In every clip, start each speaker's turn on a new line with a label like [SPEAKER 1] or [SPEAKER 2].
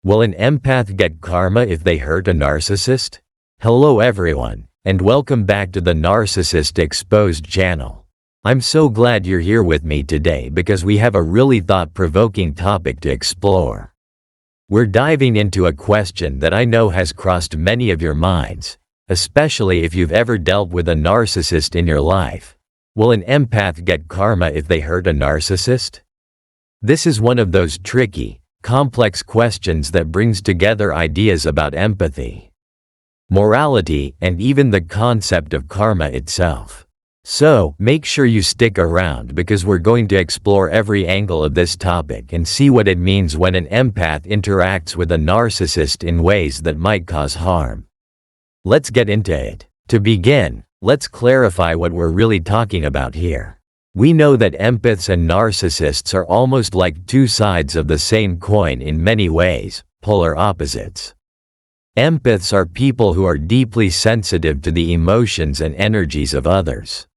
[SPEAKER 1] Will an empath get karma if they hurt a narcissist? Hello everyone, and welcome back to the Narcissist Exposed channel. I'm so glad you're here with me today because we have a really thought-provoking topic to explore. We're diving into a question that I know has crossed many of your minds, especially if you've ever dealt with a narcissist in your life. Will an empath get karma if they hurt a narcissist? This is one of those tricky, complex questions that brings together ideas about empathy, morality, and even the concept of karma itself. So, make sure you stick around because we're going to explore every angle of this topic and see what it means when an empath interacts with a narcissist in ways that might cause harm. Let's get into it. To begin, let's clarify what we're really talking about here. We know that empaths and narcissists are almost like two sides of the same coin in many ways, polar opposites. Empaths are people who are deeply sensitive to the emotions and energies of others.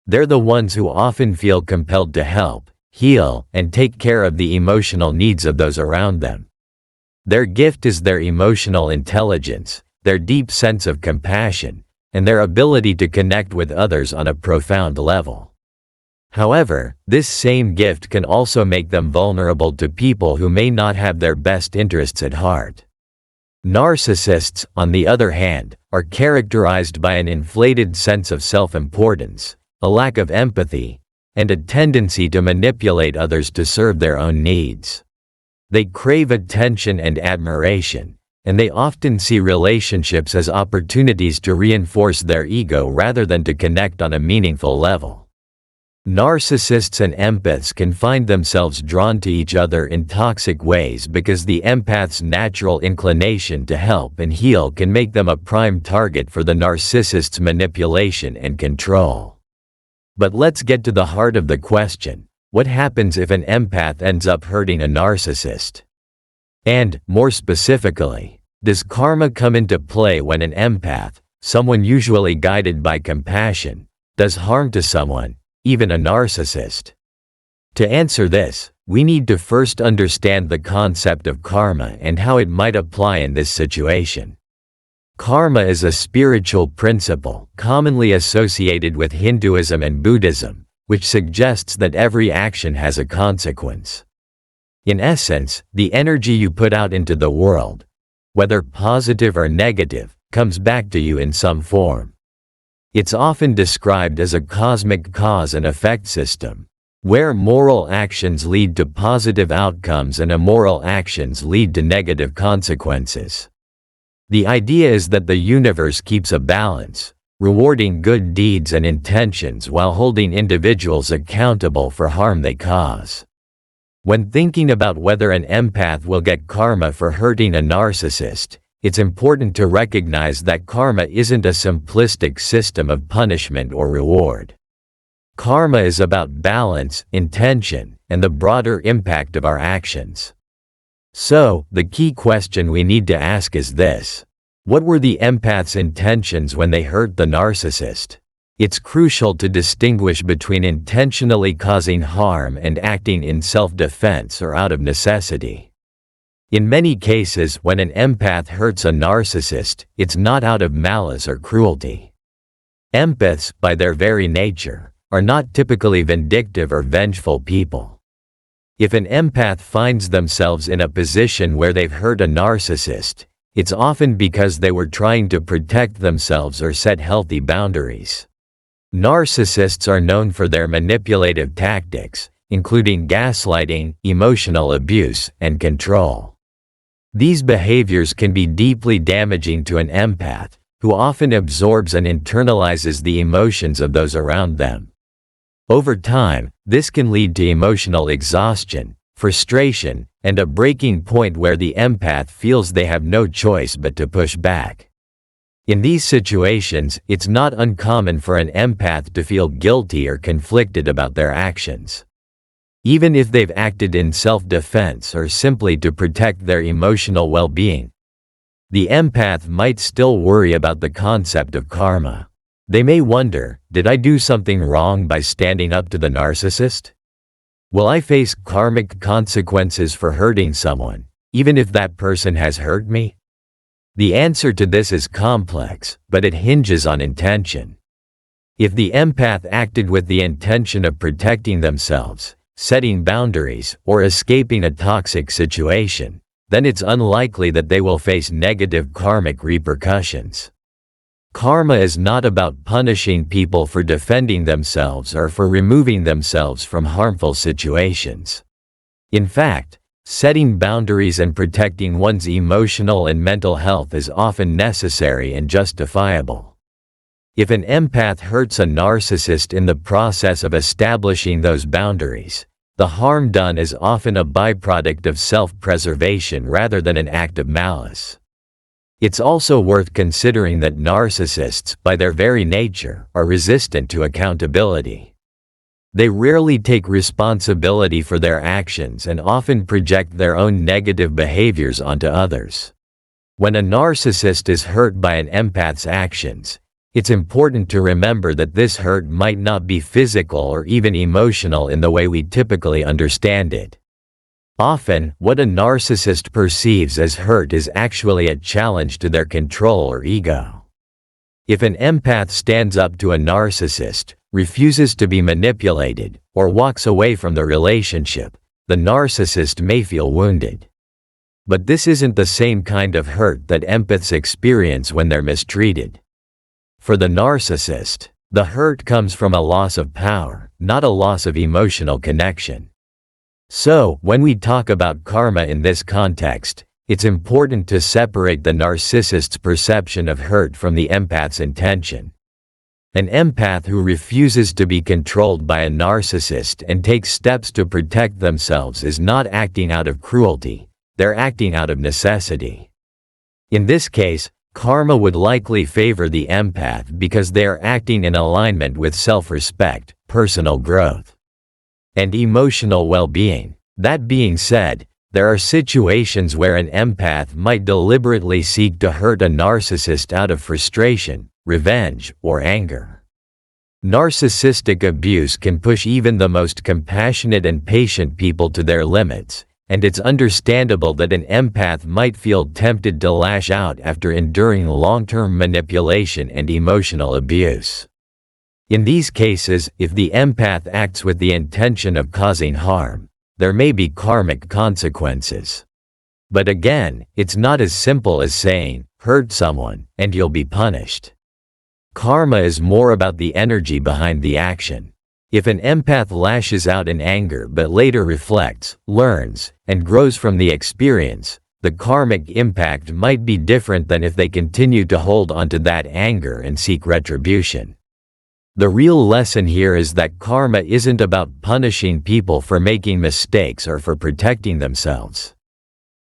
[SPEAKER 1] They're the ones who often feel compelled to help, heal, and take care of the emotional needs of those around them. Their gift is their emotional intelligence, their deep sense of compassion, and their ability to connect with others on a profound level. However, this same gift can also make them vulnerable to people who may not have their best interests at heart. Narcissists, on the other hand, are characterized by an inflated sense of self-importance, a lack of empathy, and a tendency to manipulate others to serve their own needs. They crave attention and admiration, and they often see relationships as opportunities to reinforce their ego rather than to connect on a meaningful level. Narcissists and empaths can find themselves drawn to each other in toxic ways because the empath's natural inclination to help and heal can make them a prime target for the narcissist's manipulation and control. But let's get to the heart of the question: what happens if an empath ends up hurting a narcissist? And, more specifically, does karma come into play when an empath, someone usually guided by compassion, does harm to someone, even a narcissist? To answer this, we need to first understand the concept of karma and how it might apply in this situation. Karma is a spiritual principle commonly associated with Hinduism and Buddhism, which suggests that every action has a consequence. In essence, the energy you put out into the world, whether positive or negative, comes back to you in some form. It's often described as a cosmic cause and effect system, where moral actions lead to positive outcomes and immoral actions lead to negative consequences. The idea is that the universe keeps a balance, rewarding good deeds and intentions while holding individuals accountable for harm they cause. When thinking about whether an empath will get karma for hurting a narcissist, it's important to recognize that karma isn't a simplistic system of punishment or reward. Karma is about balance, intention, and the broader impact of our actions. So, the key question we need to ask is this: what were the empath's intentions when they hurt the narcissist? It's crucial to distinguish between intentionally causing harm and acting in self-defense or out of necessity. In many cases, when an empath hurts a narcissist, it's not out of malice or cruelty. Empaths, by their very nature, are not typically vindictive or vengeful people. If an empath finds themselves in a position where they've hurt a narcissist, it's often because they were trying to protect themselves or set healthy boundaries. Narcissists are known for their manipulative tactics, including gaslighting, emotional abuse, and control. These behaviors can be deeply damaging to an empath, who often absorbs and internalizes the emotions of those around them. Over time, this can lead to emotional exhaustion, frustration, and a breaking point where the empath feels they have no choice but to push back. In these situations, it's not uncommon for an empath to feel guilty or conflicted about their actions. Even if they've acted in self-defense or simply to protect their emotional well-being, the empath might still worry about the concept of karma. They may wonder, did I do something wrong by standing up to the narcissist? Will I face karmic consequences for hurting someone, even if that person has hurt me? The answer to this is complex, but it hinges on intention. If the empath acted with the intention of protecting themselves, setting boundaries, or escaping a toxic situation, then it's unlikely that they will face negative karmic repercussions. Karma is not about punishing people for defending themselves or for removing themselves from harmful situations. In fact, setting boundaries and protecting one's emotional and mental health is often necessary and justifiable. If an empath hurts a narcissist in the process of establishing those boundaries, the harm done is often a byproduct of self-preservation rather than an act of malice. It's also worth considering that narcissists, by their very nature, are resistant to accountability. They rarely take responsibility for their actions and often project their own negative behaviors onto others. When a narcissist is hurt by an empath's actions, it's important to remember that this hurt might not be physical or even emotional in the way we typically understand it. Often, what a narcissist perceives as hurt is actually a challenge to their control or ego. If an empath stands up to a narcissist, refuses to be manipulated, or walks away from the relationship, the narcissist may feel wounded. But this isn't the same kind of hurt that empaths experience when they're mistreated. For the narcissist, the hurt comes from a loss of power, not a loss of emotional connection. So, when we talk about karma in this context, it's important to separate the narcissist's perception of hurt from the empath's intention. An empath who refuses to be controlled by a narcissist and takes steps to protect themselves is not acting out of cruelty, they're acting out of necessity. In this case, karma would likely favor the empath because they are acting in alignment with self-respect, personal growth, and emotional well-being. That being said, there are situations where an empath might deliberately seek to hurt a narcissist out of frustration, revenge, or anger. Narcissistic abuse can push even the most compassionate and patient people to their limits, and it's understandable that an empath might feel tempted to lash out after enduring long-term manipulation and emotional abuse. In these cases, if the empath acts with the intention of causing harm, there may be karmic consequences. But again, it's not as simple as saying, hurt someone, and you'll be punished. Karma is more about the energy behind the action. If an empath lashes out in anger but later reflects, learns, and grows from the experience, the karmic impact might be different than if they continue to hold onto that anger and seek retribution. The real lesson here is that karma isn't about punishing people for making mistakes or for protecting themselves.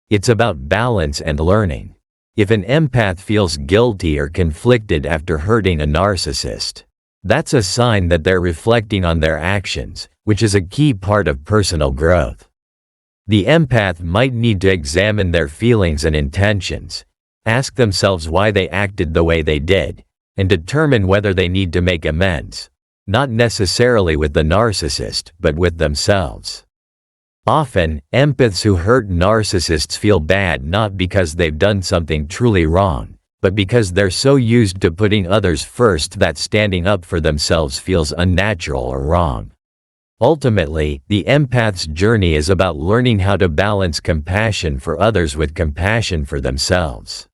[SPEAKER 1] It's about balance and learning. If an empath feels guilty or conflicted after hurting a narcissist, that's a sign that they're reflecting on their actions, which is a key part of personal growth. The empath might need to examine their feelings and intentions, ask themselves why they acted the way they did, and determine whether they need to make amends, not necessarily with the narcissist, but with themselves. Often, empaths who hurt narcissists feel bad not because they've done something truly wrong, but because they're so used to putting others first that standing up for themselves feels unnatural or wrong. Ultimately, the empath's journey is about learning how to balance compassion for others with compassion for themselves.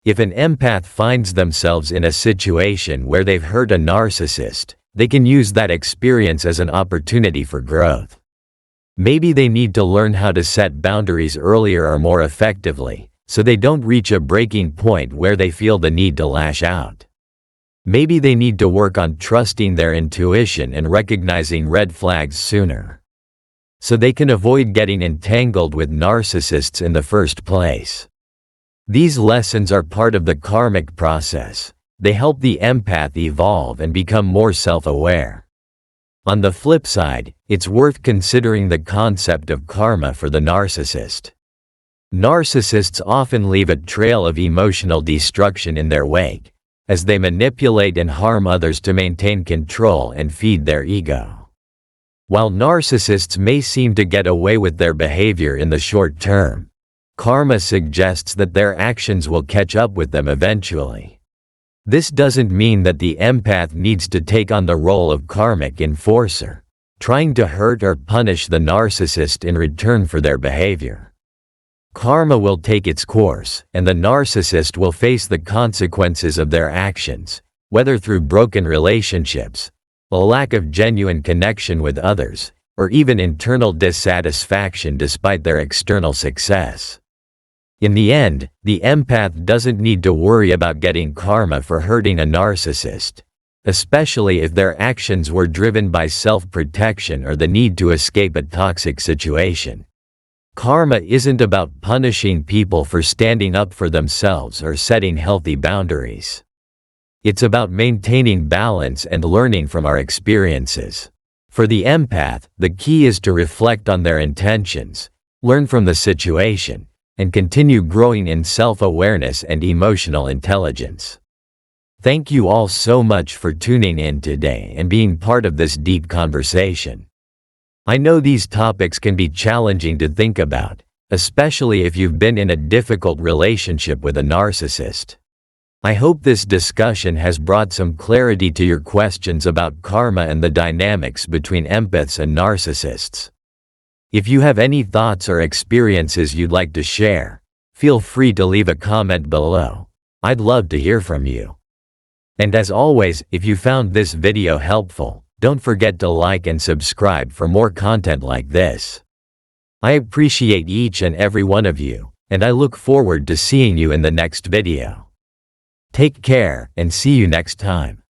[SPEAKER 1] If an empath finds themselves in a situation where they've hurt a narcissist, they can use that experience as an opportunity for growth. Maybe they need to learn how to set boundaries earlier or more effectively, so they don't reach a breaking point where they feel the need to lash out. Maybe they need to work on trusting their intuition and recognizing red flags sooner, so they can avoid getting entangled with narcissists in the first place. These lessons are part of the karmic process. They help the empath evolve and become more self-aware. On the flip side, it's worth considering the concept of karma for the narcissist. Narcissists often leave a trail of emotional destruction in their wake, as they manipulate and harm others to maintain control and feed their ego. While narcissists may seem to get away with their behavior in the short term, Karma suggests that their actions will catch up with them eventually. This doesn't mean that the empath needs to take on the role of karmic enforcer, trying to hurt or punish the narcissist in return for their behavior. Karma will take its course, and the narcissist will face the consequences of their actions, whether through broken relationships, a lack of genuine connection with others, or even internal dissatisfaction despite their external success. In the end, the empath doesn't need to worry about getting karma for hurting a narcissist, especially if their actions were driven by self-protection or the need to escape a toxic situation. Karma isn't about punishing people for standing up for themselves or setting healthy boundaries. It's about maintaining balance and learning from our experiences. For the empath, the key is to reflect on their intentions, learn from the situation, and continue growing in self-awareness and emotional intelligence. Thank you all so much for tuning in today and being part of this deep conversation. I know these topics can be challenging to think about, especially if you've been in a difficult relationship with a narcissist. I hope this discussion has brought some clarity to your questions about karma and the dynamics between empaths and narcissists. If you have any thoughts or experiences you'd like to share, feel free to leave a comment below. I'd love to hear from you. And as always, if you found this video helpful, don't forget to like and subscribe for more content like this. I appreciate each and every one of you, and I look forward to seeing you in the next video. Take care, and see you next time.